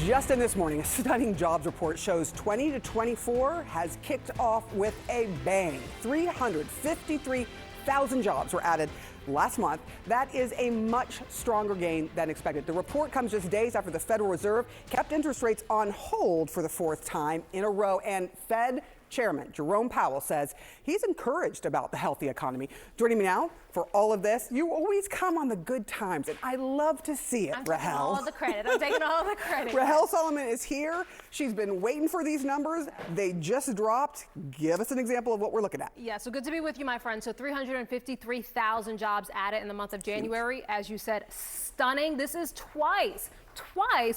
Just in this morning, a stunning jobs report shows 20 to 24 has kicked off with a bang. 353,000 jobs were added last month. That is a much stronger gain than expected. The report comes just days after the Federal Reserve kept interest rates on hold for the fourth time in a row, and Fed Chairman Jerome Powell says he's encouraged about the healthy economy. Joining me now for all of this, you always come on the good times, and I love to see it, Rahel. I'm taking all of the credit. I'm taking all of the credit. Rahel Solomon is here. She's been waiting for these numbers. They just dropped. Give us an example of what we're looking at. Yeah, so good to be with you, my friend. So 353,000 jobs added in the month of January. Huge. As you said, stunning. This is twice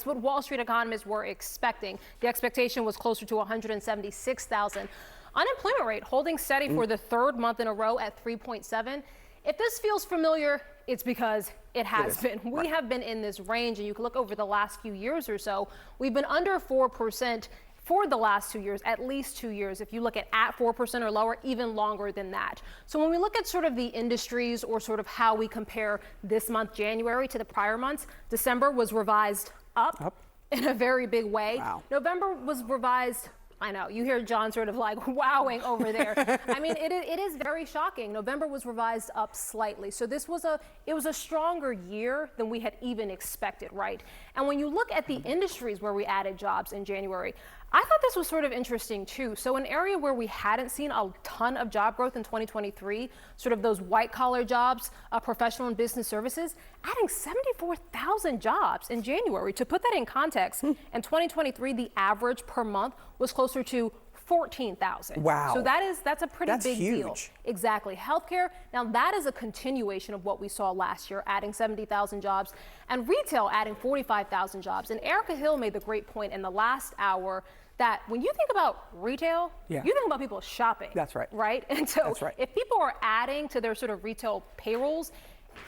what Wall Street economists were expecting. The expectation was closer to 176,000. Unemployment rate holding steady for the third month in a row at 3.7. If this feels familiar, it's because it has been. We have been in this range, and you can look over the last few years or so. We've been under 4% for the last 2 years, at least 2 years. If you look at 4% or lower, even longer than that. So when we look at sort of the industries or sort of how we compare this month, January, to the prior months, December was revised up. In a very big way. Wow. November was revised. I know, you hear John sort of like wowing over there. I mean, it is very shocking. November was revised up slightly. So it was a stronger year than we had even expected, right? And when you look at the industries where we added jobs in January, I thought this was sort of interesting too. So an area where we hadn't seen a ton of job growth in 2023, sort of those white collar jobs, professional and business services, adding 74,000 jobs in January. To put that in context, in 2023, the average per month was closer to 14,000. Wow. So that's a pretty big huge deal. Exactly. Healthcare, now that is a continuation of what we saw last year, adding 70,000 jobs, and retail adding 45,000 jobs. And Erica Hill made the great point in the last hour that when you think about retail, you think about people shopping. That's right. Right? And so if people are adding to their sort of retail payrolls,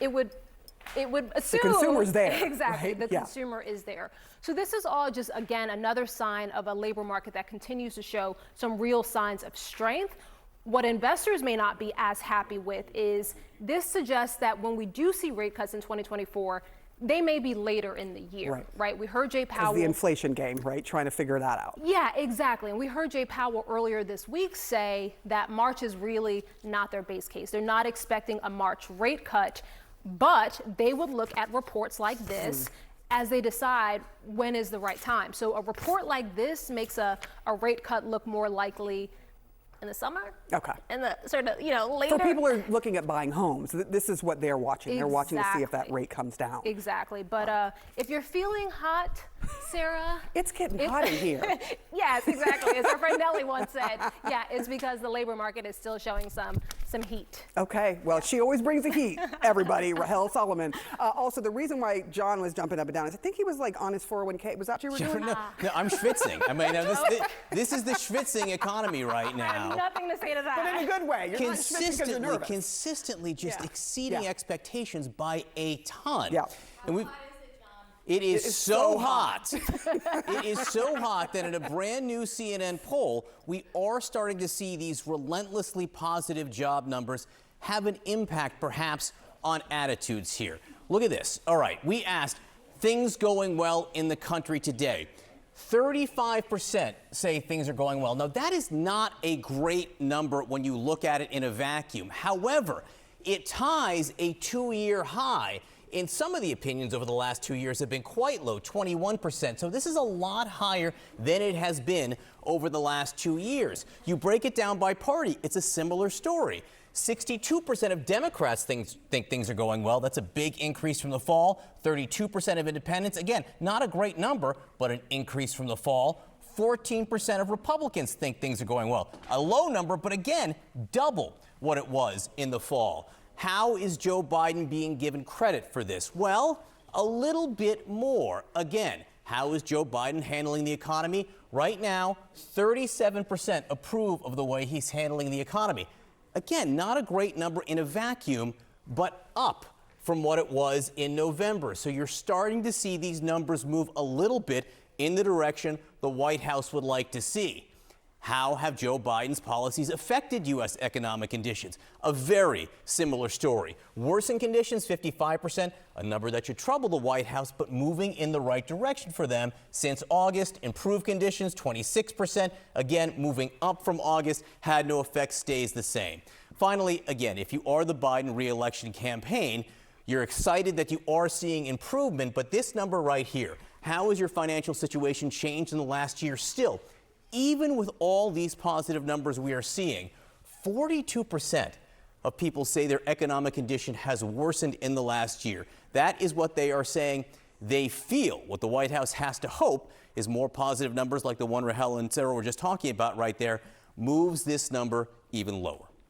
it would assume the consumer's there. Exactly. Right? The consumer is there. So this is all just, again, another sign of a labor market that continues to show some real signs of strength. What investors may not be as happy with is this suggests that when we do see rate cuts in 2024, they may be later in the year, right? We heard Jay Powell. The inflation game, right? Trying to figure that out. Yeah, exactly. And we heard Jay Powell earlier this week say that March is really not their base case. They're not expecting a March rate cut, but they would look at reports like this as they decide when is the right time. So a report like this makes a rate cut look more likely in the summer. Okay. In the sort of, later. For people who are looking at buying homes, this is what they're watching. They're watching to see if that rate comes down. Exactly. But if you're feeling hot, Sarah. It's getting hot in here. Yes, exactly. As our friend Nellie once said, it's because the labor market is still showing some heat. Okay. Well, she always brings the heat, everybody. Rahel Solomon. Also, the reason why John was jumping up and down is I think he was like on his 401k. Was that what you were doing? No, I'm schwitzing. I mean, this is the schwitzing economy right now. I have nothing to say to that. But in a good way. You're Consistently just exceeding expectations by a ton. Yeah. And it is so hot. It is so hot that in a brand new CNN poll, we are starting to see these relentlessly positive job numbers have an impact perhaps on attitudes here. Look at this. All right, we asked things going well in the country today. 35% say things are going well. Now, that is not a great number when you look at it in a vacuum. However, it ties a 2-year high. In some of the opinions over the last 2 years have been quite low, 21%. So this is a lot higher than it has been over the last 2 years. You break it down by party, it's a similar story. 62% of Democrats think things are going well. That's a big increase from the fall. 32% of independents, again, not a great number, but an increase from the fall. 14% of Republicans think things are going well. A low number, but again, double what it was in the fall. How is Joe Biden being given credit for this? Well, a little bit more. Again, how is Joe Biden handling the economy? Right now, 37% approve of the way he's handling the economy. Again, not a great number in a vacuum, but up from what it was in November. So you're starting to see these numbers move a little bit in the direction the White House would like to see. How have Joe Biden's policies affected U.S. economic conditions? A very similar story. Worsened conditions, 55%, a number that should trouble the White House, but moving in the right direction for them since August. Improved conditions, 26%, again, moving up from August, had no effect, stays the same. Finally, again, if you are the Biden re-election campaign, you're excited that you are seeing improvement, but this number right here, how has your financial situation changed in the last year? Still, even with all these positive numbers we are seeing, 42% of people say their economic condition has worsened in the last year. That is what they are saying they feel. What the White House has to hope is more positive numbers like the one Rahel and Sarah were just talking about right there moves this number even lower.